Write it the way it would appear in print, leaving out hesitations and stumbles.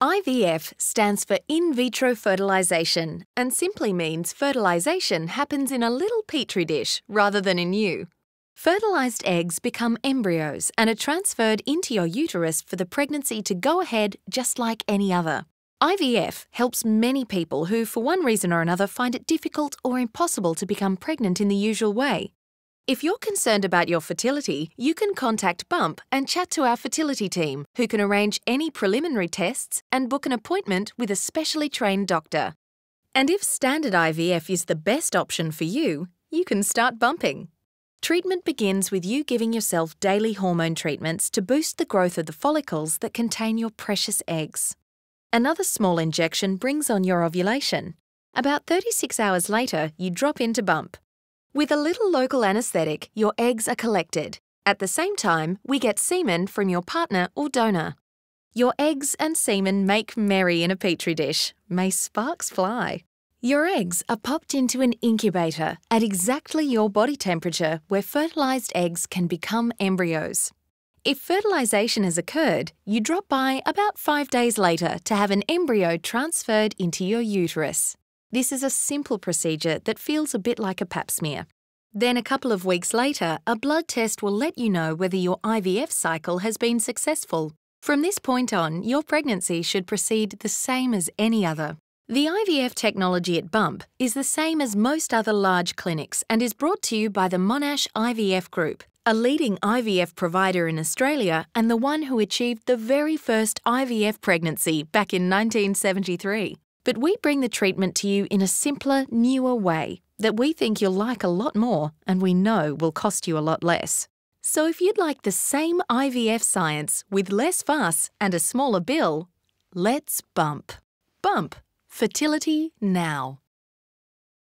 IVF stands for in vitro fertilization and simply means fertilization happens in a little petri dish rather than in you. Fertilized eggs become embryos and are transferred into your uterus for the pregnancy to go ahead just like any other. IVF helps many people who, for one reason or another, find it difficult or impossible to become pregnant in the usual way. If you're concerned about your fertility, you can contact BUMP and chat to our fertility team, who can arrange any preliminary tests and book an appointment with a specially trained doctor. And if standard IVF is the best option for you, you can start bumping. Treatment begins with you giving yourself daily hormone treatments to boost the growth of the follicles that contain your precious eggs. Another small injection brings on your ovulation. About 36 hours later, you drop into BUMP. With a little local anaesthetic, your eggs are collected. At the same time, we get semen from your partner or donor. Your eggs and semen make merry in a petri dish. May sparks fly. Your eggs are popped into an incubator at exactly your body temperature where fertilized eggs can become embryos. If fertilization has occurred, you drop by about 5 days later to have an embryo transferred into your uterus. This is a simple procedure that feels a bit like a pap smear. Then a couple of weeks later, a blood test will let you know whether your IVF cycle has been successful. From this point on, your pregnancy should proceed the same as any other. The IVF technology at BUMP is the same as most other large clinics and is brought to you by the Monash IVF Group, a leading IVF provider in Australia and the one who achieved the very first IVF pregnancy back in 1973. But we bring the treatment to you in a simpler, newer way that we think you'll like a lot more and we know will cost you a lot less. So if you'd like the same IVF science with less fuss and a smaller bill, let's BUMP. BUMP. Fertility now.